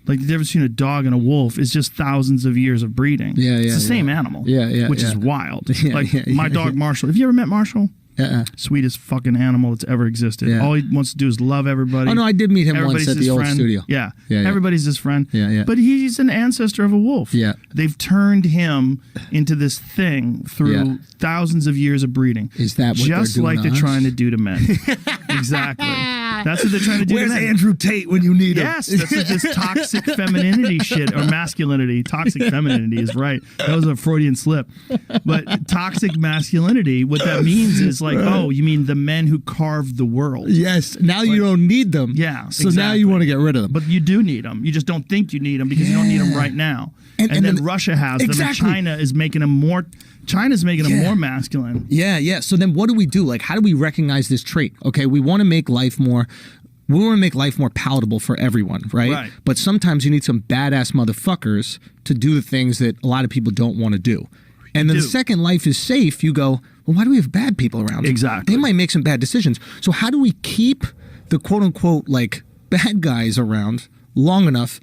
Like the difference between a dog and a wolf is just thousands of years of breeding. It's the same animal. Which is wild. My dog Marshall. Have you ever met Marshall? Sweetest fucking animal that's ever existed. All he wants to do is love everybody. Oh no, I did meet him once at the old studio. Everybody's his friend. But he's an ancestor of a wolf. They've turned him into this thing through thousands of years of breeding. Is that what just they're doing like they're trying to do to men? Exactly. That's what they're trying to do. Where's to men. Andrew Tate when you need him? Yes, that's like this toxic femininity shit, or masculinity. Toxic femininity is right. That was a Freudian slip. But toxic masculinity, what that means is like, oh, you mean the men who carved the world. Yes, now you don't need them. So now you want to get rid of them. But you do need them. You just don't think you need them because you don't need them right now. And then Russia has them, and China is making them more... China's making them more masculine. So then what do we do? Like, how do we recognize this trait? Okay, we want to make life more... We want to make life more palatable for everyone, right? But sometimes you need some badass motherfuckers to do the things that a lot of people don't want to do. And then the second life is safe, you go, well, why do we have bad people around? Exactly. They might make some bad decisions. So how do we keep the quote-unquote, like, bad guys around long enough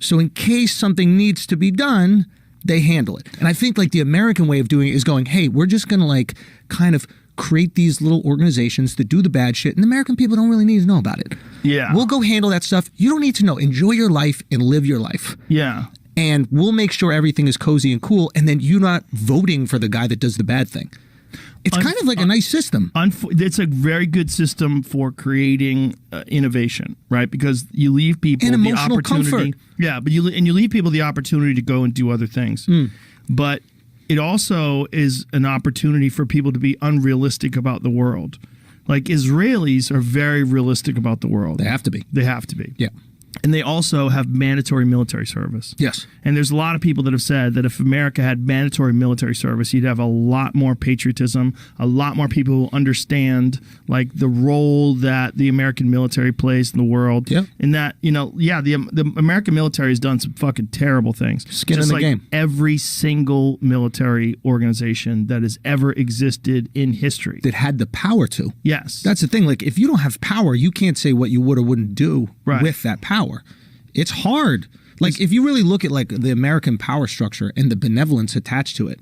so in case something needs to be done, they handle it? And I think, like, the American way of doing it is going, hey, we're just going to, like, kind of create these little organizations that do the bad shit, and the American people don't really need to know about it. We'll go handle that stuff. You don't need to know. Enjoy your life and live your life. And we'll make sure everything is cozy and cool, and then you're not voting for the guy that does the bad thing. It's kind of like a nice system. It's a very good system for creating innovation, right? Because you leave people and the opportunity. Comfort. But you leave people the opportunity to go and do other things. But it also is an opportunity for people to be unrealistic about the world. Like Israelis are very realistic about the world. They have to be. They have to be. Yeah. And they also have mandatory military service. Yes. And there's a lot of people that have said that if America had mandatory military service, you'd have a lot more patriotism, a lot more people who understand like the role that the American military plays in the world. And that, the American military has done some fucking terrible things. Skin in the game. Every single military organization that has ever existed in history. That had the power to. Yes. That's the thing. Like, if you don't have power, you can't say what you would or wouldn't do with that power. It's hard. Like, if you really look at like the American power structure and the benevolence attached to it,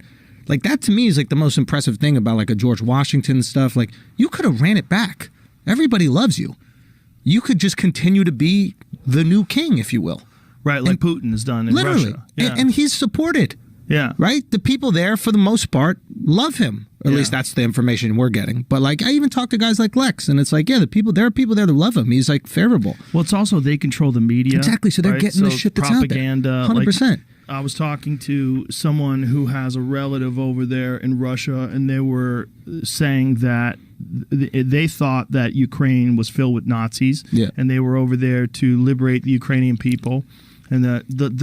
like that to me is like the most impressive thing about like a George Washington stuff. Like, you could have ran it back. Everybody loves you. You could just continue to be the new king, if you will. Right, like Putin has done in Russia. And he's supported. Right? The people there, for the most part, love him. Or at least that's the information we're getting. But like, I even talk to guys like Lex, and it's like, there are people there that love him. He's like favorable. Well, it's also they control the media. Exactly. So they're getting the shit that's propaganda, out there. 100%. Like, I was talking to someone who has a relative over there in Russia, and they were saying that they thought that Ukraine was filled with Nazis, and they were over there to liberate the Ukrainian people. And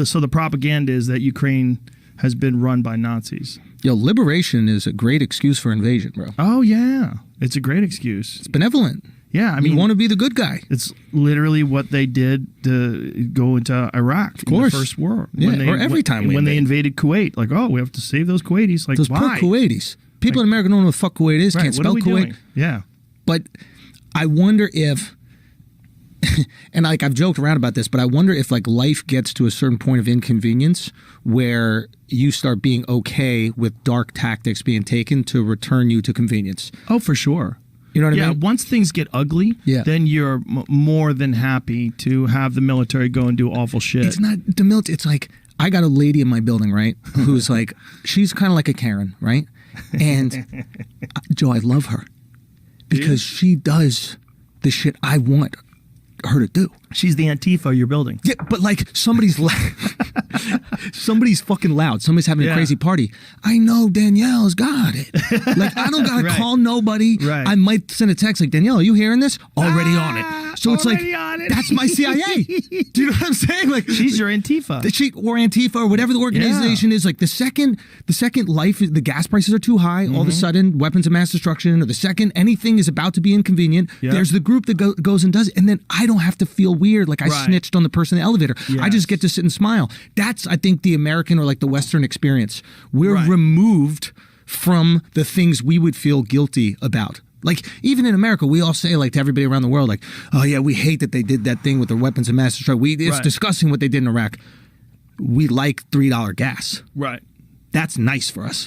so the propaganda is that Ukraine has been run by Nazis. Yo, liberation is a great excuse for invasion, bro. Oh, yeah. It's a great excuse. It's benevolent. Yeah, I mean, you want to be the good guy. It's literally what they did to go into Iraq in the First War. Or every time when they invaded Kuwait. Like, oh, we have to save those Kuwaitis. Like, those why? poor Kuwaitis. People in America don't know what the fuck Kuwait is. Can't spell Kuwait. Doing? Yeah. But I wonder if... and like I've joked around about this, but I wonder if like life gets to a certain point of inconvenience where you start being okay with dark tactics being taken to return you to convenience. Oh, for sure. You know what I mean? Yeah, once things get ugly, then you're more than happy to have the military go and do awful shit. It's not the military. It's like, I got a lady in my building, right, who's like, she's kind of like a Karen, right? And Joe, I love her because she does the shit I want her to do. She's the Antifa of your building. Yeah, but like somebody's somebody's fucking loud. Somebody's having a crazy party. I know Danielle's got it. Like, I don't gotta call nobody. I might send a text like, Danielle, are you hearing this? Already on it. So it's like, that's my CIA. Do you know what I'm saying? Like, she's your Antifa. Or Antifa or whatever the organization is. Like the second the gas prices are too high, all of a sudden weapons of mass destruction, or the second anything is about to be inconvenient, there's the group that goes and does it, and then I don't have to feel weird like I snitched on the person in the elevator. I just get to sit and smile. That's, I think, the American or like the Western experience. We're removed from the things we would feel guilty about. Like, even in America, we all say, like, to everybody around the world, like, oh, yeah, we hate that they did that thing with their weapons of mass destruction. It's disgusting what they did in Iraq. We like $3 gas. Right. That's nice for us.